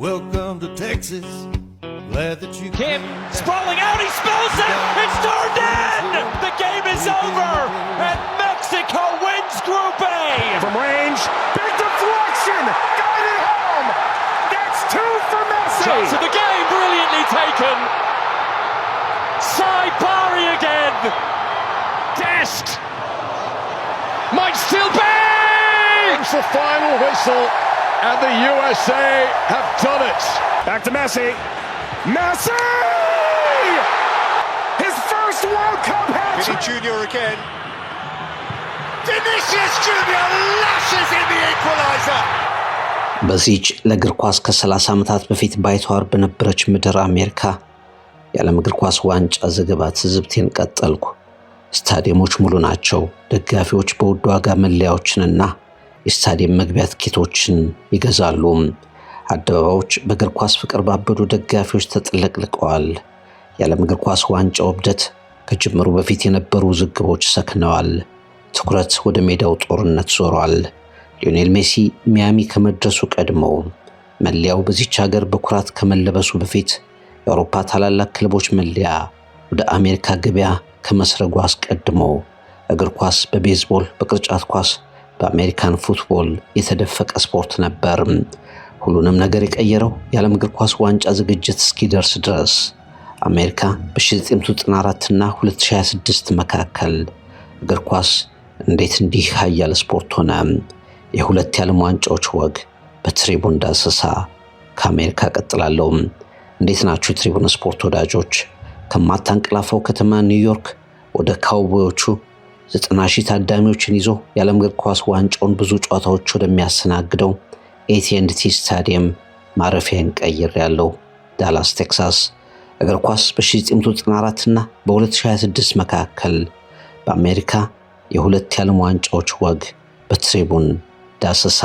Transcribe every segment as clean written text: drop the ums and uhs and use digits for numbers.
Welcome to Texas. Glad that you Kim sprawling out, he spills it! It's turned in! The game is over! And Mexico wins Group A! From range, big deflection! Got it home! That's two for Messi! Shots of the game, brilliantly taken! Sai Bari again! Dest! Might still be! It's the final whistle, and the USA have done it! Back to Messi! Messi! His first World Cup hat-trick! Vinny Jr. again. Vinicius Jr. lashes in the equalizer! በዚች ለእግር ኳስ ከ30 ዓመታት በፊት ባይተዋር በነበረች ምድር አሜሪካ የዓለም እግር ኳስ ዋንጫ ዘገባ ትዝብቴን ቀጠልኩ። ስታዲየሞች ሙሉ ናቸው። ደጋፊዎች በውድ ዋጋ መለያዎችንና የስታዲየም መግቢያ ትኬቶችን ይገዛሉ። አደባባዮች በእግር ኳስ ፍቅር ባበዱ ደጋፊዎች ተጥለቅልቀዋል። የዓለም እግር ኳስ ዋንጫ ውብደት ከጅምሩ በፊት የነበሩ ውዝግቦች ሰክነዋል። ትኩረት ወደ ሜዳው ጦርነት ዞሯል። ሊዮኔል ሜሲ ሚያሚ ከመድረሱ ቀድሞ መለያው በዚች ሀገር በኩራት ከመለበሱ በፊት የአውሮፓ ታላላቅ ክለቦች መለያ ወደ አሜሪካ ገበያ ከመስረጉ አስቀድሞ እግር ኳስ በቤዝቦል፣ በቅርጫት ኳስ፣ በአሜሪካን ፉትቦል የተደፈቀ ስፖርት ነበር። ሁሉንም ነገር የቀየረው የዓለም እግር ኳስ ዋንጫ ዝግጅት እስኪደርስ ድረስ አሜሪካ በ1994 እና 2026 መካከል እግር ኳስ እንዴት እንዲህ ኃያል ስፖርት ሆነ? የሁለት የዓለም ዋንጫዎች ወግ በትሪቡን ዳሰሳ ከአሜሪካ ቀጥላለሁ። እንዴት ናችሁ የትሪቡን ስፖርት ወዳጆች? ከማታንቀላፋው ከተማ ኒውዮርክ ወደ ካውቦዮቹ 90,000 ታዳሚዎችን ይዞ የዓለም እግር ኳስ ዋንጫውን ብዙ ጨዋታዎች ወደሚያስተናግደው AT&T ስታዲየም ማረፊያን ቀይሬያለሁ። ዳላስ ቴክሳስ። እግር ኳስ በ1994 እና በ2026 መካከል በአሜሪካ የሁለት የዓለም ዋንጫዎች ወግ በትሪቡን ዳሰሳ።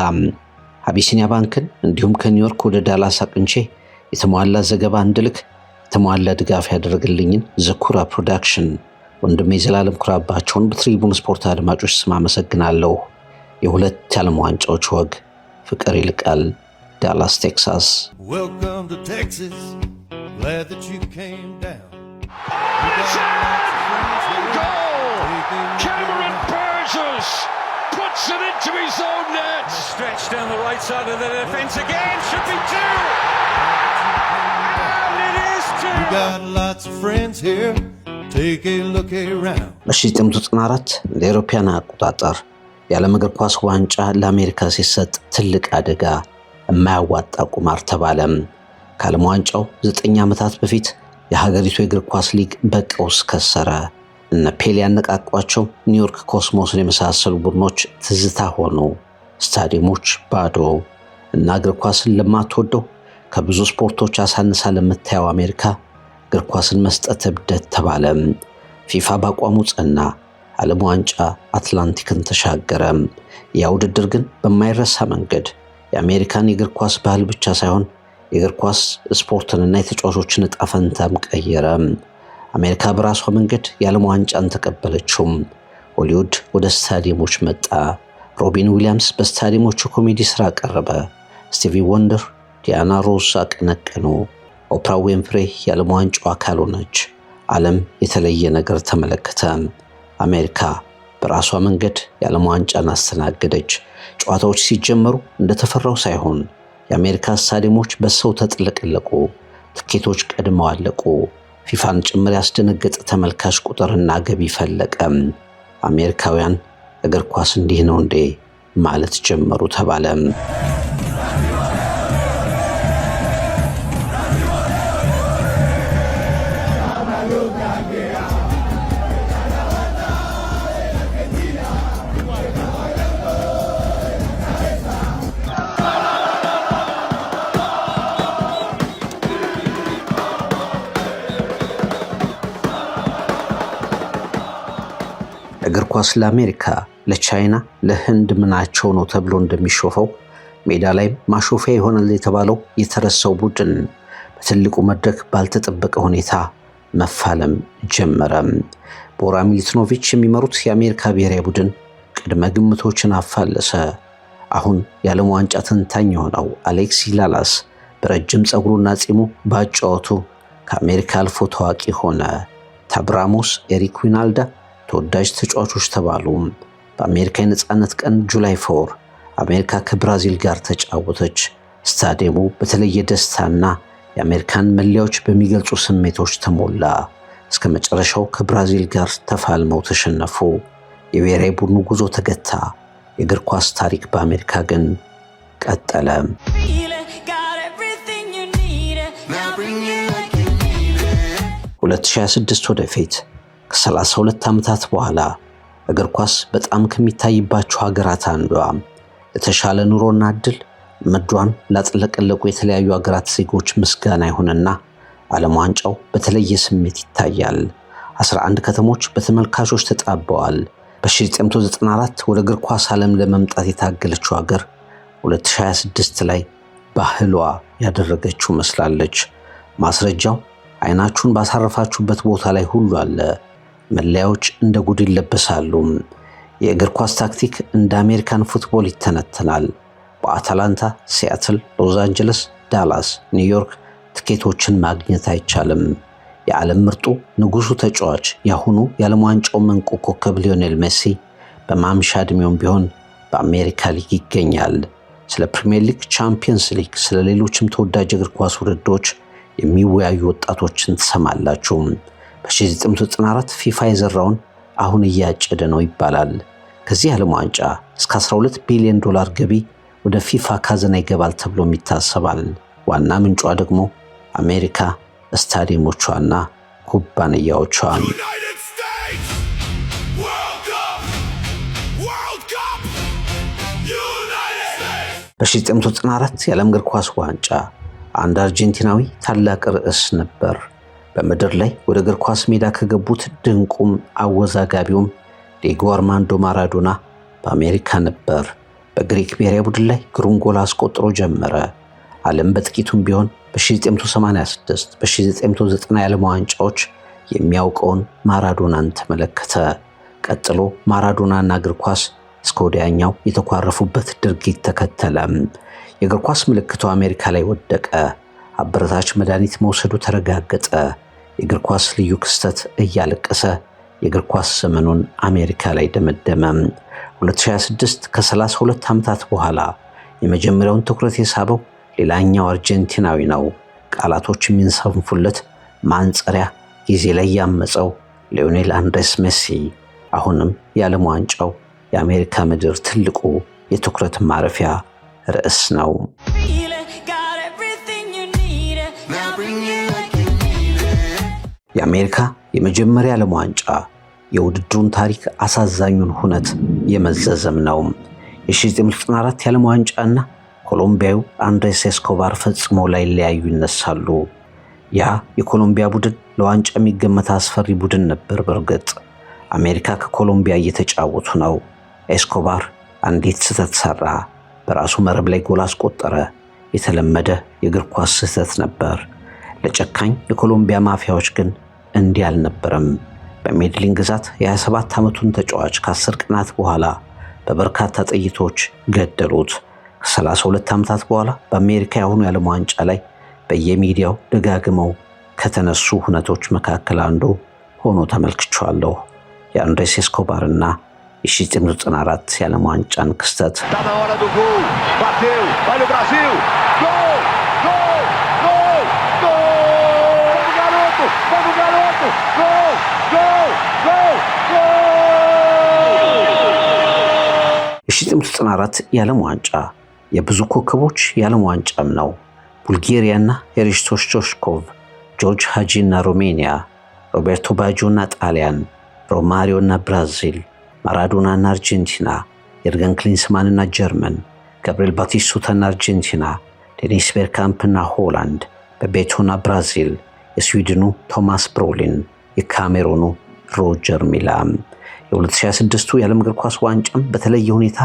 አቢሲኒያ ባንክን እንዲሁም ከኒውዮርክ ወደ ዳላስ አቅንቼ የተሟላ ዘገባ እንድልክ የተሟላ ድጋፍ ያደረግልኝን ዘኩራ ፕሮዳክሽን ወንድሜ ዘላለም ኩራባቸውን በትሪቡን ስፖርት አድማጮች ስም አመሰግናለሁ። የሁለት የዓለም ዋንጫዎች ወግ ፍቅር ይልቃል። ዳላስ ቴክሳስ። Welcome to Texas. Glad that you came down. Cameron Burgess puts it into his own net. Stretch down the right side of the defence again. Should be two. And it is two. You got lots of friends here. Take a look around. በ1994 እንደ አውሮፓውያን አቆጣጠር የዓለም እግር ኳስ ዋንጫ ለአሜሪካ ሲሰጥ ትልቅ አደጋ፣ የማያዋጣ ቁማር ተባለ። ከዓለም ዋንጫው 9 ዓመታት በፊት የሀገሪቱ የእግር ኳስ ሊግ በቀውስ ከሰረ። እነ ፔሌ ያነቃቋቸው ኒውዮርክ ኮስሞስን የመሳሰሉ ቡድኖች ትዝታ ሆኑ። ስታዲየሞች ባዶ እና እግር ኳስን ለማትወደው ከብዙ ስፖርቶች አሳንሳ ለምታየው አሜሪካ እግር ኳስን መስጠት እብደት ተባለ። ፊፋ ባቋሙ ጸና። ዓለም ዋንጫ አትላንቲክን ተሻገረ። ያ ውድድር ግን በማይረሳ መንገድ የአሜሪካን የእግር ኳስ ባህል ብቻ ሳይሆን የእግር ኳስ ስፖርትንና የተጫዋቾችን ዕጣ ፈንታም ቀየረ። አሜሪካ በራሷ መንገድ የዓለም ዋንጫን ተቀበለችው። ሆሊውድ ወደ ስታዲየሞች መጣ። ሮቢን ዊሊያምስ በስታዲየሞቹ ኮሜዲ ስራ ቀረበ። ስቲቪ ወንደር፣ ዲያና ሮስ አቀነቀኑ። ኦፕራ ዊንፍሬ የዓለም ዋንጫው አካል ሆነች። ዓለም የተለየ ነገር ተመለከተ። አሜሪካ በራሷ መንገድ የዓለም ዋንጫን አስተናገደች። ጨዋታዎች ሲጀመሩ እንደተፈራው ሳይሆን የአሜሪካ ስታዲየሞች በሰው ተጥለቀለቁ። ትኬቶች ቀድመው አለቁ። ፊፋን ጭምር ያስደነገጠ ተመልካች ቁጥርና ገቢ ፈለቀ። አሜሪካውያን እግር ኳስ እንዲህ ነው እንዴ ማለት ጀመሩ ተባለ። እግር ኳስ ለአሜሪካ፣ ለቻይና፣ ለህንድ ምናቸው ነው ተብሎ እንደሚሾፈው ሜዳ ላይ ማሾፊያ ይሆናል የተባለው የተረሳው ቡድን በትልቁ መድረክ ባልተጠበቀ ሁኔታ መፋለም ጀመረ። ቦራ ሚሊትኖቪች የሚመሩት የአሜሪካ ብሔራዊ ቡድን ቅድመ ግምቶችን አፋለሰ። አሁን የዓለም ዋንጫ ተንታኝ የሆነው አሌክሲ ላላስ በረጅም ጸጉሩና ጺሙ ባጫወቱ ከአሜሪካ አልፎ ታዋቂ ሆነ። ታብራሞስ፣ ኤሪክ ዊናልዳ ተወዳጅ ተጫዋቾች ተባሉ። በአሜሪካ የነጻነት ቀን ጁላይ 4 አሜሪካ ከብራዚል ጋር ተጫወተች። ስታዲየሙ በተለየ ደስታና የአሜሪካን መለያዎች በሚገልጹ ስሜቶች ተሞላ። እስከ መጨረሻው ከብራዚል ጋር ተፋልመው ተሸነፉ። የብሔራዊ ቡድኑ ጉዞ ተገታ። የእግር ኳስ ታሪክ በአሜሪካ ግን ቀጠለ። 2026 ወደፊት ከ32 ዓመታት በኋላ እግር ኳስ በጣም ከሚታይባቸው ሀገራት አንዷ ለተሻለ ኑሮና እድል ምድሯን ላጥለቀለቁ የተለያዩ ሀገራት ዜጎች ምስጋና ይሁንና ዓለም ዋንጫው በተለየ ስሜት ይታያል። 11 ከተሞች በተመልካቾች ተጣበዋል። በ1994 ወደ እግር ኳስ ዓለም ለመምጣት የታገለችው ሀገር 2026 ላይ ባህሏ ያደረገችው መስላለች። ማስረጃው አይናችሁን ባሳረፋችሁበት ቦታ ላይ ሁሉ አለ። መለያዎች እንደ ጉድ ይለበሳሉ። የእግር ኳስ ታክቲክ እንደ አሜሪካን ፉትቦል ይተነተናል። በአታላንታ፣ ሲያትል፣ ሎስ አንጀለስ፣ ዳላስ፣ ኒውዮርክ ትኬቶችን ማግኘት አይቻልም። የዓለም ምርጡ ንጉሱ ተጫዋች ያሁኑ የዓለም ዋንጫው መንቁ ኮከብ ሊዮኔል ሜሲ በማምሻ ዕድሜውም ቢሆን በአሜሪካ ሊግ ይገኛል። ስለ ፕሪሚየር ሊግ፣ ቻምፒየንስ ሊግ፣ ስለ ሌሎችም ተወዳጅ እግር ኳስ ውድድሮች የሚወያዩ ወጣቶችን ትሰማላችሁ። በ1994 ፊፋ የዘራውን አሁን እያጨደ ነው ይባላል። ከዚህ ዓለም ዋንጫ እስከ 12 ቢሊዮን ዶላር ገቢ ወደ ፊፋ ካዝና ይገባል ተብሎም ይታሰባል። ዋና ምንጯ ደግሞ አሜሪካ ስታዲየሞቿና ኩባንያዎቿ። በ1994 የዓለም እግር ኳስ ዋንጫ አንድ አርጀንቲናዊ ታላቅ ርዕስ ነበር። በምድር ላይ ወደ እግር ኳስ ሜዳ ከገቡት ድንቁም አወዛጋቢውም ዲዬጎ አርማንዶ ማራዶና በአሜሪካ ነበር። በግሪክ ብሔራዊ ቡድን ላይ ግሩም ጎል አስቆጥሮ ጀመረ። ዓለም በጥቂቱም ቢሆን በ1986 በ1990 የዓለም ዋንጫዎች የሚያውቀውን ማራዶናን ተመለከተ። ቀጥሎ ማራዶናና እግር ኳስ እስከ ወዲያኛው የተኳረፉበት ድርጊት ተከተለ። የእግር ኳስ ምልክቱ አሜሪካ ላይ ወደቀ። አበረታች መድኃኒት መውሰዱ ተረጋገጠ። የእግር ኳስ ልዩ ክስተት እያለቀሰ የእግር ኳስ ዘመኑን አሜሪካ ላይ ደመደመ። 2026 ከ32 ዓመታት በኋላ የመጀመሪያውን ትኩረት የሳበው ሌላኛው አርጀንቲናዊ ነው። ቃላቶች የሚንሰንፉለት ማንጸሪያ ጊዜ ላይ ያመፀው ሊዮኔል አንድሬስ ሜሲ አሁንም የዓለም ዋንጫው የአሜሪካ ምድር ትልቁ የትኩረት ማረፊያ ርዕስ ነው። የአሜሪካ የመጀመሪያ ዓለም ዋንጫ የውድድሩን ታሪክ አሳዛኙን ሁነት የመዘዘም ነው። የ1994 የዓለም ዋንጫና ኮሎምቢያው አንድሬስ ኤስኮባር ፈጽሞ ላይ ሊያዩ ይነሳሉ። ያ የኮሎምቢያ ቡድን ለዋንጫ የሚገመት አስፈሪ ቡድን ነበር። በእርግጥ አሜሪካ ከኮሎምቢያ እየተጫወቱ ነው። ኤስኮባር አንዲት ስህተት ሰራ። በራሱ መረብ ላይ ጎል አስቆጠረ። የተለመደ የእግር ኳስ ስህተት ነበር። ለጨካኝ የኮሎምቢያ ማፊያዎች ግን እንዲህ አልነበረም። በሜድሊን ግዛት የ27 ዓመቱን ተጫዋች ከ10 ቀናት በኋላ በበርካታ ጥይቶች ገደሉት። ከ32 ዓመታት በኋላ በአሜሪካ የአሁኑ የዓለም ዋንጫ ላይ በየሚዲያው ደጋግመው ከተነሱ ሁነቶች መካከል አንዱ ሆኖ ተመልክቻለሁ። የአንድሬስ ኤስኮባርና የ1994 የዓለም ዋንጫን ክስተት። የ1994 የዓለም ዋንጫ የብዙ ኮከቦች የዓለም ዋንጫም ነው። ቡልጋሪያና ሄሪስቶስ ጆሽኮቭ፣ ጆርጅ ሃጂና ሮሜኒያ፣ ሮቤርቶ ባጆና ጣሊያን፣ ሮማሪዮና ብራዚል፣ ማራዶናና አርጀንቲና፣ የርገን ክሊንስማንና ጀርመን፣ ገብርኤል ባቲስቱታና አርጀንቲና፣ ዴኒስ ቤርካምፕና ሆላንድ፣ በቤቶና ብራዚል፣ የስዊድኑ ቶማስ ብሮሊን፣ የካሜሩኑ ሮጀር ሚላ። የ2026ቱ የዓለም እግር ኳስ ዋንጫም በተለየ ሁኔታ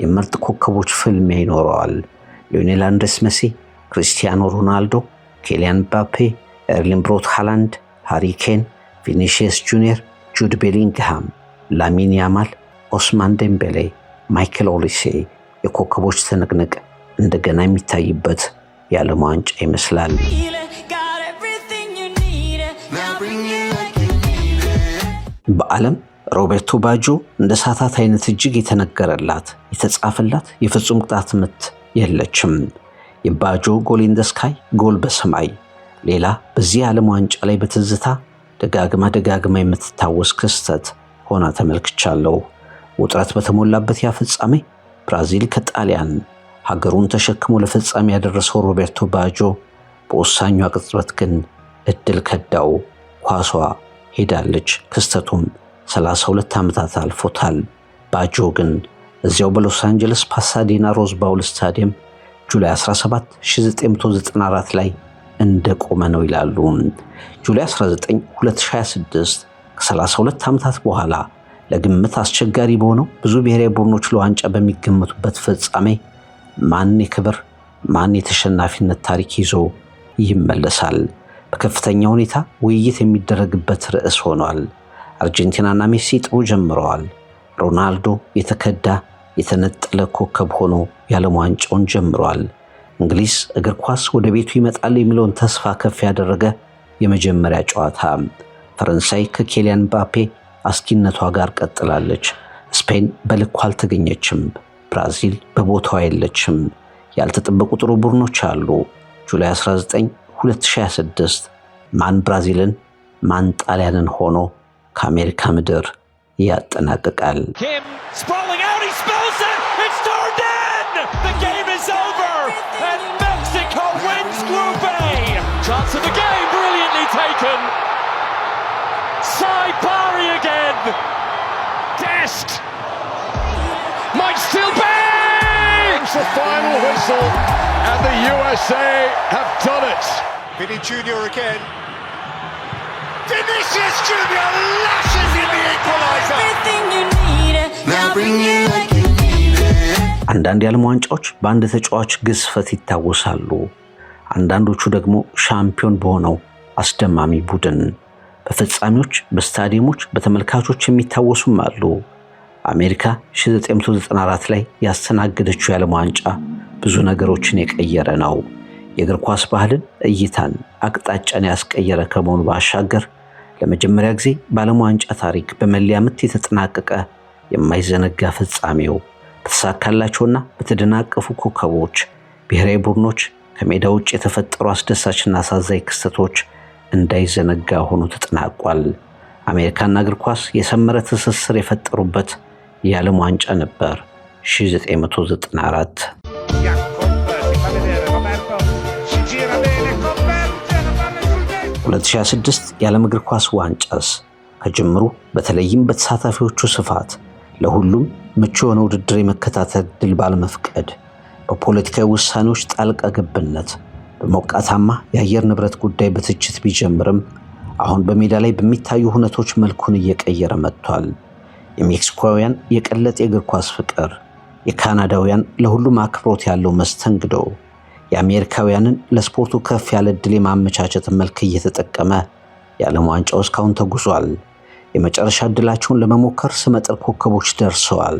የምርጥ ኮከቦች ፍልሚያ ይኖረዋል። ሊዮኔል አንድሬስ ሜሲ፣ ክሪስቲያኖ ሮናልዶ፣ ኬሊያን ምባፔ፣ ኤርሊንግ ብሮት ሃላንድ፣ ሃሪ ኬን፣ ቪኒሺየስ ጁኒየር፣ ጁድ ቤሊንግሃም፣ ላሚን ያማል፣ ኦስማን ዴምቤሌ፣ ማይክል ኦሊሴ የኮከቦች ትንቅንቅ እንደገና የሚታይበት የዓለም ዋንጫ ይመስላል። በዓለም ሮቤርቶ ባጆ እንደ ሳታት አይነት እጅግ የተነገረላት የተጻፈላት የፍጹም ቅጣት ምት የለችም። የባጆ ጎል ኢን ዘ ስካይ ጎል በሰማይ ሌላ በዚህ ዓለም ዋንጫ ላይ በትዝታ ደጋግማ የምትታወስ ክስተት ሆና ተመልክቻለሁ። ውጥረት በተሞላበት ያ ፍጻሜ ብራዚል ከጣሊያን ሀገሩን ተሸክሞ ለፍጻሜ ያደረሰው ሮቤርቶ ባጆ በወሳኙ ቅጽበት ግን እድል ከዳው። ኳሷ ሄዳለች። ክስተቱም 32 ዓመታት አልፎታል። ባጆ ግን እዚያው በሎስ አንጀለስ ፓሳዴና ሮዝ ባውል ስታዲየም ጁላይ 17 1994 ላይ እንደቆመ ነው ይላሉ። ጁላይ 19 2026 ከ32 ዓመታት በኋላ ለግምት አስቸጋሪ በሆነው ብዙ ብሔራዊ ቡድኖች ለዋንጫ በሚገመቱበት ፍጻሜ ማን የክብር ማን የተሸናፊነት ታሪክ ይዞ ይመለሳል? በከፍተኛ ሁኔታ ውይይት የሚደረግበት ርዕስ ሆኗል። አርጀንቲናና ሜሲ ጥሩ ጀምረዋል። ሮናልዶ የተከዳ የተነጠለ ኮከብ ሆኖ የዓለም ዋንጫውን ጀምሯል። እንግሊዝ እግር ኳስ ወደ ቤቱ ይመጣል የሚለውን ተስፋ ከፍ ያደረገ የመጀመሪያ ጨዋታ። ፈረንሳይ ከኬሊያን ምባፔ አስኪነቷ ጋር ቀጥላለች። ስፔን በልኩ አልተገኘችም። ብራዚል በቦታዋ የለችም። ያልተጠበቁ ጥሩ ቡድኖች አሉ። ጁላይ 19 2026 ማን ብራዚልን ማን ጣሊያንን ሆኖ ከአሜሪካ ምድር ያጠናቅቃል? Saibari again. Dest might still be. It's the final whistle, and the USA have done it. Vinny Jr. again. Vinicius Jr. lashes in the equalizer. Now bring it like you need it. አንዳንድ የዓለም ዋንጫዎች በአንድ ተጫዋች ግዝፈት ይታወሳሉ። አንዳንዶቹ ደግሞ ሻምፒዮን በሆነው አስደማሚ ቡድን በፍጻሜዎች በስታዲየሞች በተመልካቾች የሚታወሱም አሉ። አሜሪካ 1994 ላይ ያስተናገደችው የዓለም ዋንጫ ብዙ ነገሮችን የቀየረ ነው። የእግር ኳስ ባህልን፣ እይታን፣ አቅጣጫን ያስቀየረ ከመሆኑ ባሻገር ለመጀመሪያ ጊዜ በዓለም ዋንጫ ታሪክ በመለያ ምት የተጠናቀቀ የማይዘነጋ ፍጻሜው በተሳካላቸውና በተደናቀፉ ኮከቦች ብሔራዊ ቡድኖች ከሜዳ ውጭ የተፈጠሩ አስደሳችና አሳዛኝ ክስተቶች እንዳይዘነጋ ሆኖ ተጠናቋል። አሜሪካና እግር ኳስ የሰመረ ትስስር የፈጠሩበት የዓለም ዋንጫ ነበር 1994። 2026 የዓለም እግር ኳስ ዋንጫስ ከጅምሩ በተለይም በተሳታፊዎቹ ስፋት ለሁሉም ምቹ የሆነ ውድድር የመከታተል ዕድል ባለመፍቀድ በፖለቲካዊ ውሳኔዎች ጣልቃ ገብነት በሞቃታማ የአየር ንብረት ጉዳይ በትችት ቢጀምርም አሁን በሜዳ ላይ በሚታዩ ሁነቶች መልኩን እየቀየረ መጥቷል። የሜክሲኮውያን የቀለጠ የእግር ኳስ ፍቅር፣ የካናዳውያን ለሁሉም አክብሮት ያለው መስተንግዶ፣ የአሜሪካውያንን ለስፖርቱ ከፍ ያለ ዕድል የማመቻቸት መልክ እየተጠቀመ የዓለም ዋንጫው እስካሁን ተጉዟል። የመጨረሻ ዕድላቸውን ለመሞከር ስመጥር ኮከቦች ደርሰዋል።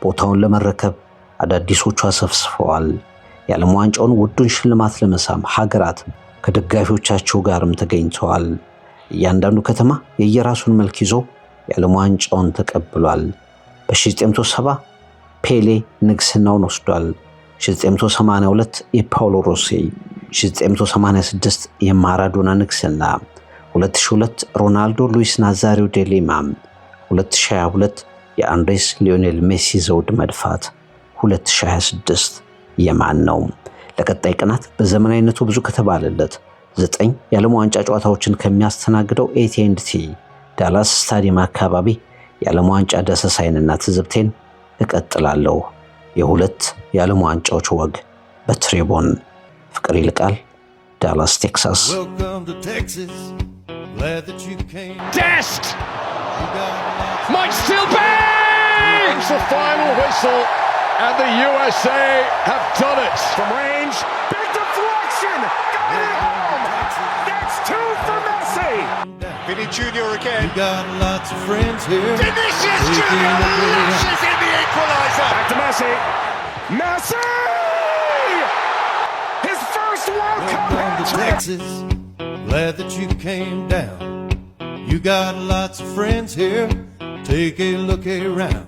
ቦታውን ለመረከብ አዳዲሶቹ አሰፍስፈዋል። የዓለም ዋንጫውን ውዱን ሽልማት ለመሳም ሀገራት ከደጋፊዎቻቸው ጋርም ተገኝተዋል። እያንዳንዱ ከተማ የየራሱን መልክ ይዞ የዓለም ዋንጫውን ተቀብሏል። በ1970 ፔሌ ንግስናውን ወስዷል። 1982 የፓውሎ ሮሲ፣ 1986 የማራዶና ንግስና፣ 2002 ሮናልዶ ሉዊስ ናዛሪዮ ዴ ሊማ፣ 2022 የአንድሬስ ሊዮኔል ሜሲ ዘውድ መድፋት፣ 2026 የማን ነው? ለቀጣይ ቀናት በዘመናዊነቱ ብዙ ከተባለለት 9 የዓለም ዋንጫ ጨዋታዎችን ከሚያስተናግደው AT&T ዳላስ ስታዲየም አካባቢ የዓለም ዋንጫ ዳሰሳይንና ትዝብቴን እቀጥላለሁ። የሁለት የዓለም ዋንጫዎች ወግ በትሬቦን። ፍቅር ይልቃል፣ ዳላስ ቴክሳስ። Welcome to Texas. Glad that you came. Dest You got lots of might still be. It's the final whistle, and the USA have done it. From range, big deflection, got it home. That's 2 for Messi. Vinny Jr. again. You got lots of friends here. Vinicius Taking Jr. a break. lashes in the equalizer. Back to Messi. Messi! His first Welcome to Texas. Glad that you came down. You got lots of friends here. Take a look around.